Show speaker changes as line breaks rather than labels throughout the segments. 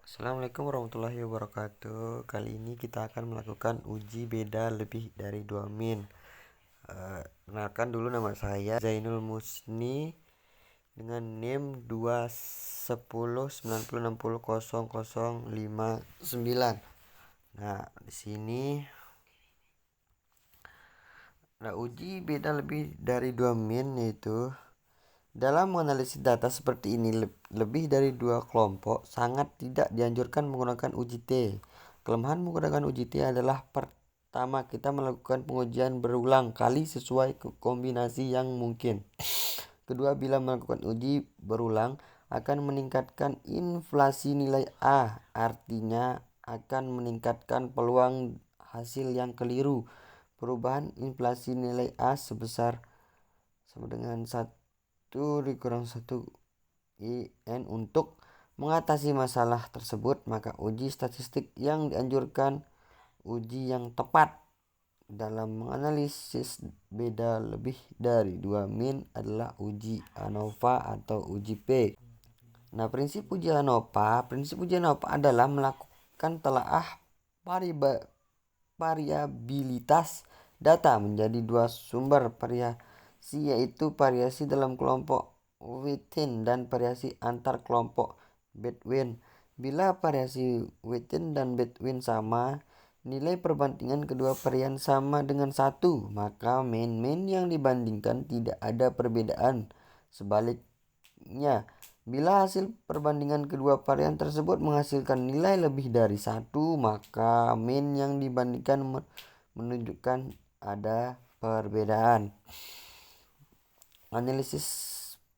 Assalamualaikum warahmatullahi wabarakatuh. Kali ini kita akan melakukan uji beda lebih dari 2 min. Kenalkan dulu, nama saya Zainul Musni dengan NIM 21090600059. Nah, di sini uji beda lebih dari 2 min, yaitu dalam menganalisis data seperti ini, lebih dari dua kelompok sangat tidak dianjurkan menggunakan uji T. Kelemahan menggunakan uji T adalah: pertama, kita melakukan pengujian berulang kali sesuai kombinasi yang mungkin. Kedua, bila melakukan uji berulang akan meningkatkan inflasi nilai A, artinya akan meningkatkan peluang hasil yang keliru. Perubahan inflasi nilai A sebesar sama dengan 1 dikurang 1 IN. Untuk mengatasi masalah tersebut, maka uji statistik yang dianjurkan, uji yang tepat dalam menganalisis beda lebih dari 2 min adalah uji ANOVA atau uji P. Nah, prinsip uji ANOVA adalah melakukan telaah variabilitas data menjadi dua sumber variasi, yaitu variasi dalam kelompok within dan variasi antar kelompok between. Bila variasi within dan between sama, nilai perbandingan kedua varian sama dengan 1, maka mean yang dibandingkan tidak ada perbedaan. Sebaliknya, bila hasil perbandingan kedua varian tersebut menghasilkan nilai lebih dari 1, maka mean yang dibandingkan menunjukkan ada perbedaan. Analisis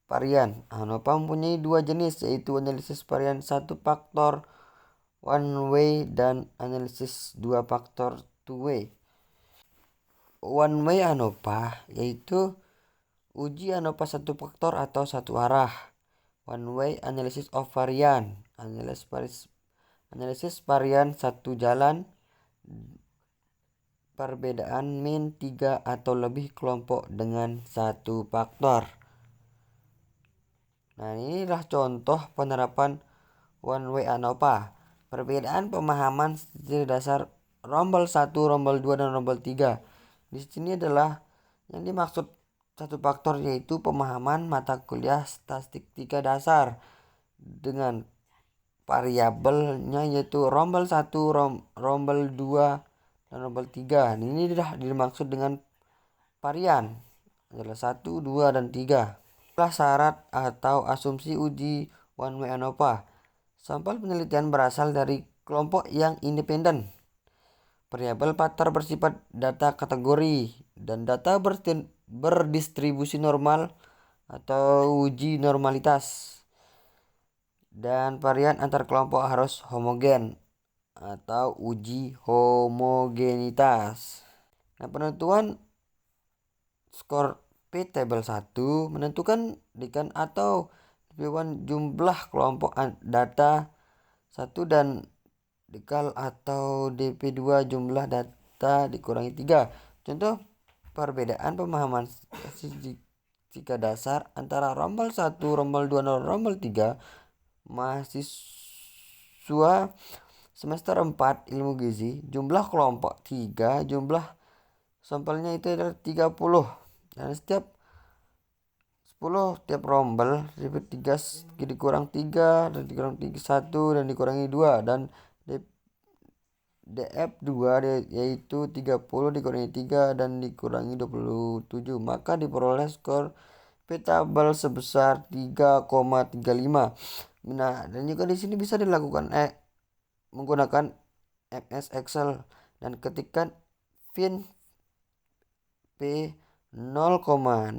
varian ANOVA mempunyai dua jenis, yaitu analisis varian 1 faktor one way dan analisis 2 faktor two way. One way ANOVA yaitu uji ANOVA 1 faktor atau satu arah. One way analysis of varian, analisis varian satu jalan, perbedaan min 3 atau lebih kelompok dengan satu faktor. Nah, inilah contoh penerapan one way ANOVA. Perbedaan pemahaman studi dasar rombel 1, rombel 2, dan rombel 3. Di sini adalah yang dimaksud satu faktor, yaitu pemahaman mata kuliah statistika dasar dengan variabelnya, yaitu rombel 1, rombel 2, dan rombel 3. Ini adalah dimaksud dengan varian adalah 1, 2, dan 3. Syarat atau asumsi uji one way ANOVA. Sampel penelitian berasal dari kelompok yang independen. Variabel faktor bersifat data kategori dan data berdistribusi normal atau uji normalitas. Dan varian antar kelompok harus homogen atau uji homogenitas. Nah, penentuan skor P tabel 1 menentukan DIKAN atau DP1 jumlah kelompok data 1 dan DIKAL atau DP2 jumlah data dikurangi 3. Contoh perbedaan pemahaman statistika dasar antara rombel 1, rombel 2, dan rombel 3. Mahasiswa semester 4 ilmu gizi, jumlah kelompok 3, jumlah sampelnya itu adalah 30. Dan setiap 10 tiap rombel DP3 dikurang 3 dan dikurang 1 dan dikurangi 2, dan DF2 yaitu 30 dikurangi 3 dan dikurangi 27, maka diperoleh skor P tabel sebesar 3,35. Nah, dan juga di sini bisa dilakukan menggunakan MS Excel dan ketikkan fin P 0,05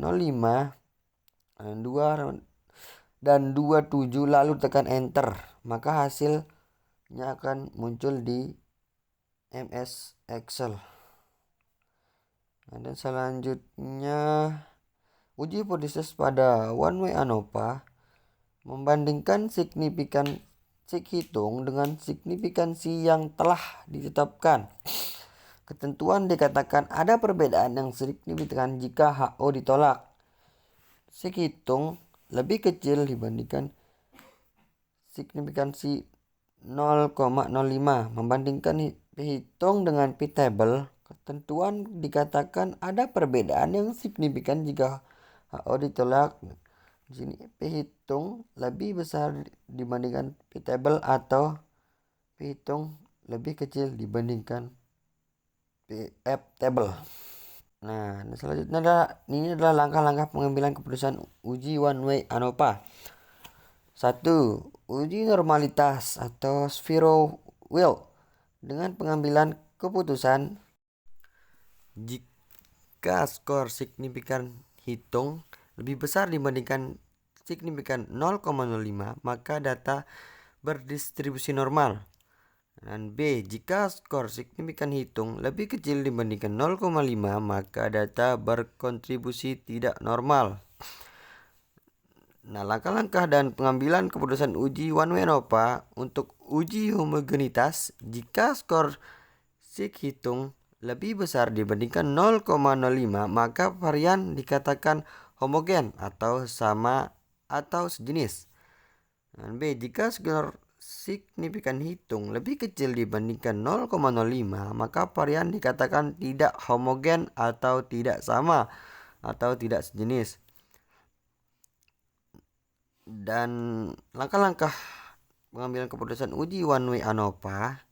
dan 27 lalu tekan enter, maka hasilnya akan muncul di MS Excel. Nah, dan selanjutnya uji hipotesis pada one way ANOVA. Membandingkan signifikan hitung dengan signifikansi yang telah ditetapkan. Ketentuan dikatakan ada perbedaan yang signifikan jika HO ditolak. Hitung lebih kecil dibandingkan signifikansi 0,05. Membandingkan hitung dengan p-table, ketentuan dikatakan ada perbedaan yang signifikan jika HO ditolak. Di sini p hitung lebih besar dibandingkan p-table atau p hitung lebih kecil dibandingkan p-table. Nah, selanjutnya ini adalah langkah-langkah pengambilan keputusan uji one way ANOVA. 1. Uji normalitas atau Zero Will. Dengan pengambilan keputusan, jika skor signifikan hitung lebih besar dibandingkan signifikan 0,05, maka data berdistribusi normal. Dan B, jika skor signifikan hitung lebih kecil dibandingkan 0,5, maka data berkontribusi tidak normal. Nah, langkah-langkah dan pengambilan keputusan uji one way ANOVA untuk uji homogenitas. Jika skor sig hitung lebih besar dibandingkan 0,05, maka varian dikatakan homogen atau sama atau sejenis. Dan B, jika skor signifikan hitung lebih kecil dibandingkan 0,05, maka varian dikatakan tidak homogen atau tidak sama atau tidak sejenis. Dan langkah-langkah pengambilan keputusan uji one way ANOVA.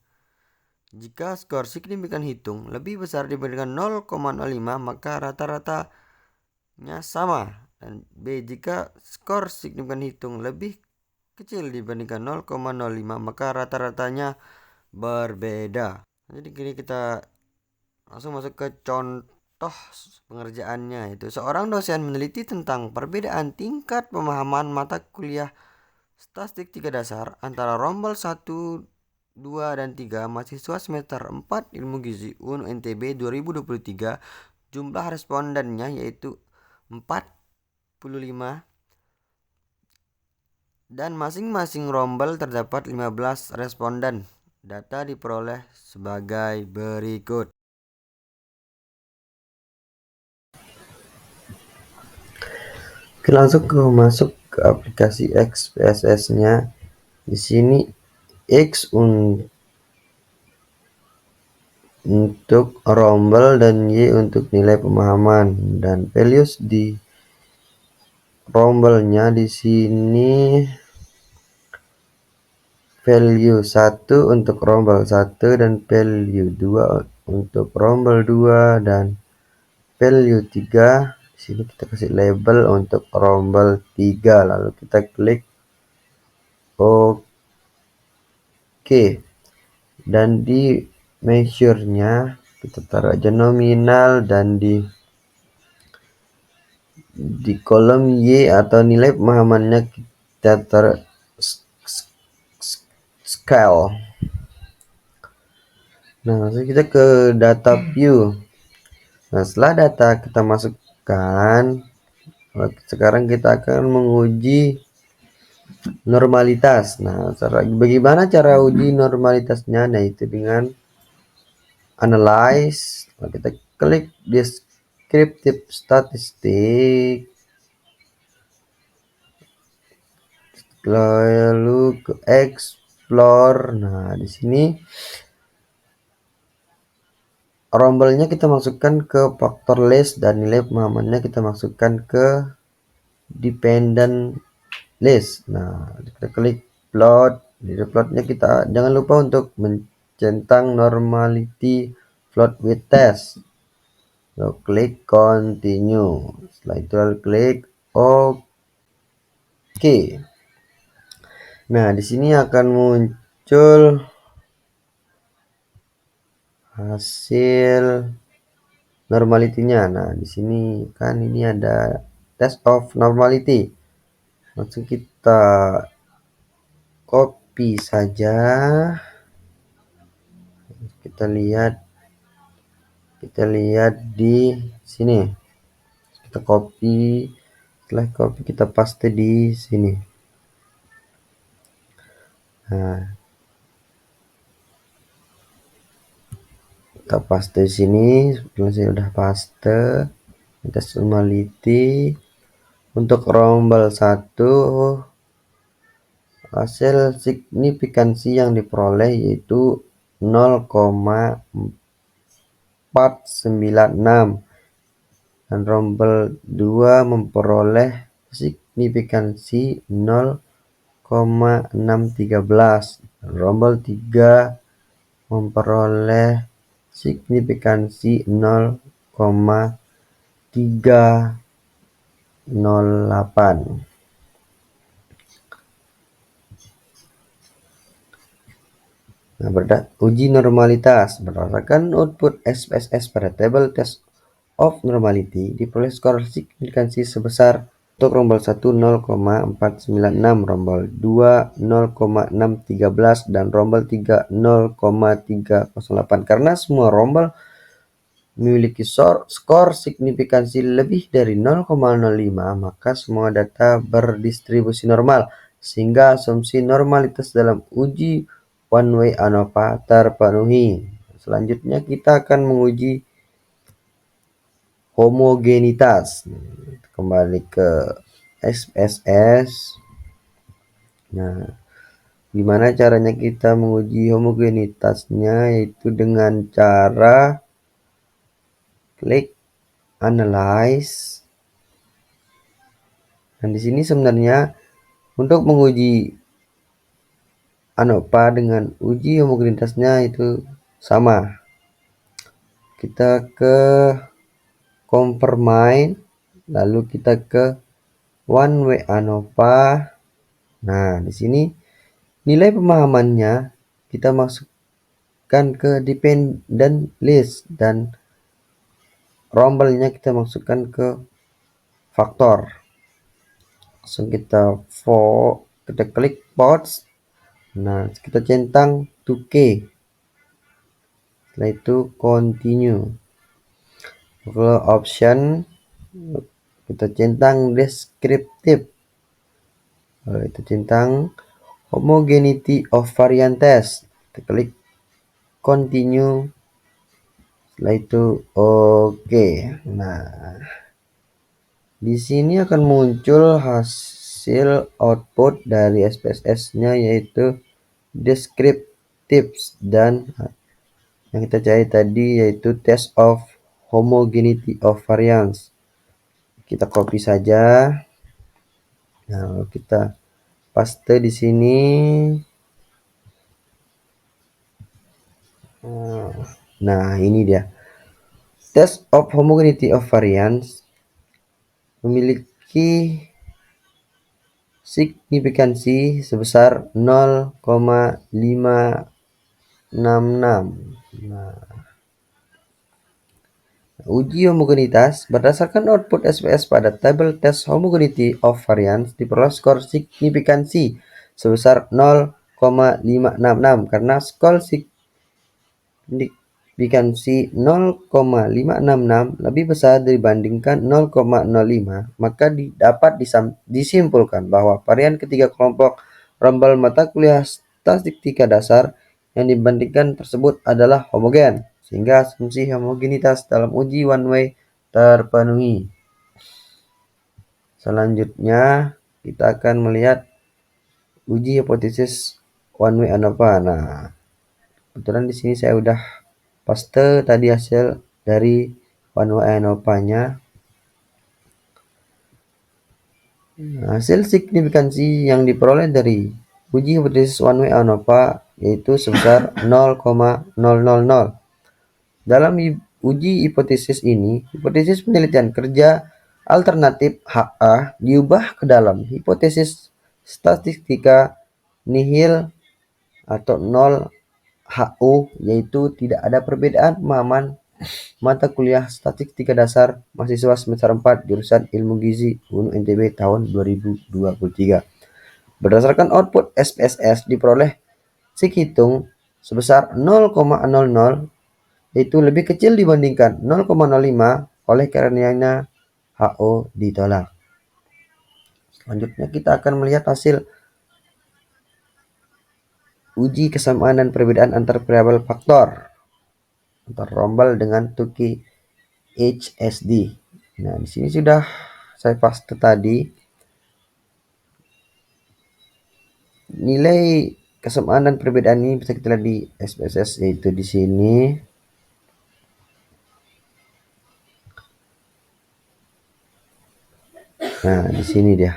Jika skor signifikan hitung lebih besar dibandingkan 0,05, maka rata-ratanya sama. Dan B, jika skor signifikan hitung lebih kecil dibandingkan 0,05, maka rata-ratanya berbeda. Jadi kini kita langsung masuk ke contoh pengerjaannya. Itu seorang dosen meneliti tentang perbedaan tingkat pemahaman mata kuliah statistik 3 dasar antara rombel 1, 2, dan 3 mahasiswa semester 4 Ilmu Gizi UNU NTB 2023. Jumlah respondennya yaitu 45, dan masing-masing rombel terdapat 15 responden. Data diperoleh sebagai berikut. Oke, langsung masuk ke aplikasi XPSS-nya. Di sini X untuk rombel dan Y untuk nilai pemahaman, dan values di rombelnya di sini value 1 untuk rombel 1 dan value 2 untuk rombel 2 dan value 3. Di sini kita kasih label untuk rombel 3, lalu kita klik OK. Dan di measure-nya kita taruh aja nominal, dan di kolom Y atau nilai pemahamannya kita taruh scale. Nah, langsung kita ke data view. Nah, setelah data kita masukkan, sekarang kita akan menguji normalitas. Nah, bagaimana cara uji normalitasnya? Nah, itu dengan analyze. Nah, kita klik descriptive statistik, lalu ke explore. Nah, di sini rombelnya kita masukkan ke faktor list dan nilai pemahamannya kita masukkan ke dependent list. Nah, kita klik plot. Di plotnya kita jangan lupa untuk mencentang normality plot with test. So, klik continue. Setelah itu klik OK. Nah, di sini akan muncul hasil normality-nya. Nah, di sini kan ini ada test of normality. Langsung kita copy saja. Kita lihat di sini. Kita copy. Setelah copy kita paste di sini. Nah, kita paste di sini. Sebetulnya saya udah paste. Test normality untuk rombel 1 Hasil signifikansi yang diperoleh yaitu 0,496 dan rombel 2 memperoleh signifikansi 0,613. Rombel 3 memperoleh signifikansi 0,308. Nah, uji normalitas berdasarkan output SPSS pada tabel test of normality diperoleh skor signifikansi sebesar untuk rombel 1 0,496, rombel 2 0,613 dan rombel 3 0,308. Karena semua rombel memiliki skor signifikansi lebih dari 0,05, maka semua data berdistribusi normal, sehingga asumsi normalitas dalam uji one way ANOVA terpenuhi. Selanjutnya kita akan menguji homogenitas. Kembali ke SPSS. Nah, gimana caranya kita menguji homogenitasnya, yaitu dengan cara klik analyze. Dan di sini sebenarnya untuk menguji ANOVA dengan uji homogenitasnya itu sama. Kita ke confirmine, lalu kita ke one way ANOVA. Nah, di sini nilai pemahamannya kita masukkan ke dependent list dan rombelnya kita masukkan ke faktor. Langsung kita klik pods. Nah, kita centang 2K. Setelah itu continue. Kalau option kita centang descriptive. Lalu itu centang homogeneity of variant test. Kita klik continue. Setelah itu oke. Nah, di sini akan muncul hasil output dari SPSS-nya yaitu descriptive dan yang kita cari tadi yaitu test of homogeneity of variance. Kita copy saja. Nah, kita paste di sini. Nah, ini dia. Test of homogeneity of variance memiliki signifikansi sebesar 0,566. Nah, uji homogenitas berdasarkan output SPS pada tabel test homogeneity of variance diperoleh skor signifikansi sebesar 0,566 karena skor signifikansi 0,566 lebih besar dibandingkan 0,05, maka dapat disimpulkan bahwa varian ketiga kelompok rombel mata kuliah statistika dasar yang dibandingkan tersebut adalah homogen, sehingga asumsi homogenitas dalam uji one way terpenuhi. Selanjutnya kita akan melihat uji hipotesis one way ANOVA. Nah, kebetulan di sini saya udah paste tadi hasil dari one way ANOVA-nya. Hasil signifikansi yang diperoleh dari uji hipotesis one way ANOVA yaitu sebesar 0,000. Dalam uji hipotesis ini, hipotesis penelitian kerja alternatif HA diubah ke dalam hipotesis statistika nihil atau 0 HO, yaitu tidak ada perbedaan pemahaman mata kuliah statistika dasar mahasiswa semester 4 jurusan Ilmu Gizi UNU NTB tahun 2023. Berdasarkan output SPSS diperoleh hitung sebesar 0,00, yaitu lebih kecil dibandingkan 0,05, oleh karenanya HO ditolak. Selanjutnya kita akan melihat hasil uji kesamaan dan perbedaan antar variabel faktor antar rombel dengan Tuki HSD. Nah, di sini sudah saya paste tadi. Nilai kesamaan dan perbedaan ini bisa kita lihat di SPSS, yaitu di sini. Nah, di sini dia.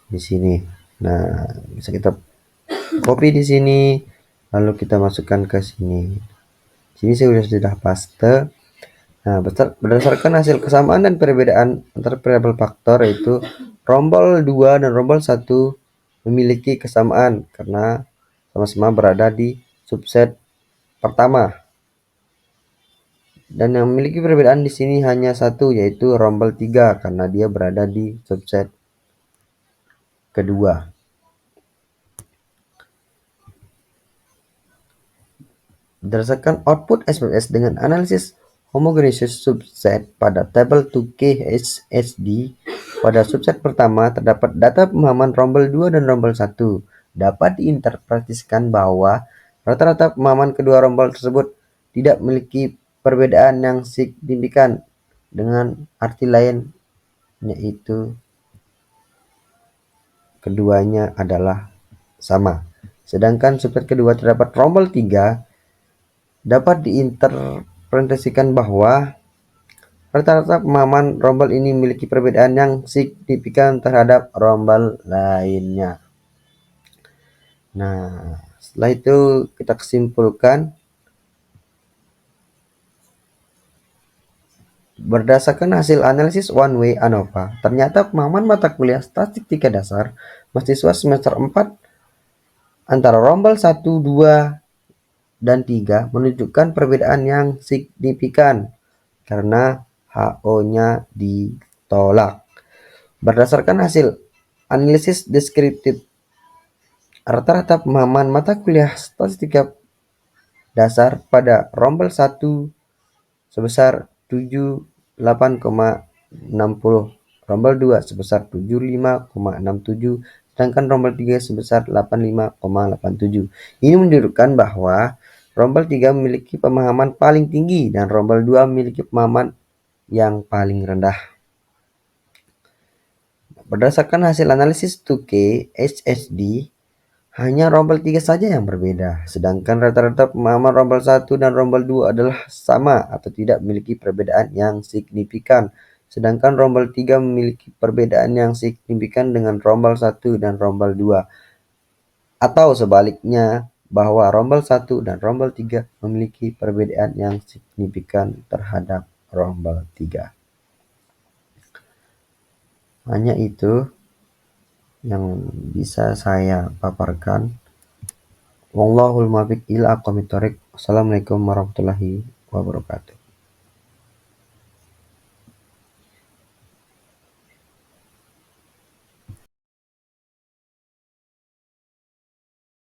Di sini. Nah, bisa kita copy di sini, lalu kita masukkan ke sini. Sini saya sudah paste. Nah, berdasarkan hasil kesamaan dan perbedaan antar variabel faktor, yaitu rombel 2 dan rombel 1 memiliki kesamaan karena sama-sama berada di subset pertama. Dan yang memiliki perbedaan di sini hanya satu, yaitu rombel 3 karena dia berada di subset kedua. Berdasarkan output SPSS dengan analisis homogeneous subset pada tabel 2K HSD, pada subset pertama terdapat data pemahaman rombel 2 dan rombel 1. Dapat diinterpretasikan bahwa rata-rata pemahaman kedua rombel tersebut tidak memiliki perbedaan yang signifikan. Dengan arti lain, yaitu keduanya adalah sama. Sedangkan subset kedua terdapat rombel 3, dapat diinterpretasikan bahwa rata-rata pemahaman rombel ini memiliki perbedaan yang signifikan terhadap rombel lainnya. Nah, setelah itu kita kesimpulkan. Berdasarkan hasil analisis one way ANOVA, ternyata pemahaman mata kuliah Statistika Dasar mahasiswa semester 4 antara rombel 1, 2, dan 3 menunjukkan perbedaan yang signifikan karena HO-nya ditolak. Berdasarkan hasil analisis deskriptif, rata-rata pemahaman mata kuliah Statistika Dasar pada rombel 1 sebesar 78,60, rombel 2 sebesar 75,67, sedangkan rombel 3 sebesar 85,87. Ini menunjukkan bahwa rombel 3 memiliki pemahaman paling tinggi dan rombel 2 memiliki pemahaman yang paling rendah. Berdasarkan hasil analisis 2K HSD, hanya rombel 3 saja yang berbeda, sedangkan rata-rata pemahaman rombel 1 dan rombel 2 adalah sama atau tidak memiliki perbedaan yang signifikan. Sedangkan rombel 3 memiliki perbedaan yang signifikan dengan rombel 1 dan rombel 2. Atau sebaliknya, bahwa rombel 1 dan rombel 3 memiliki perbedaan yang signifikan terhadap rombel 3. Hanya itu yang bisa saya paparkan. Wallahul muwaffiq ila aqwamit thoriq. Wassalamualaikum warahmatullahi wabarakatuh.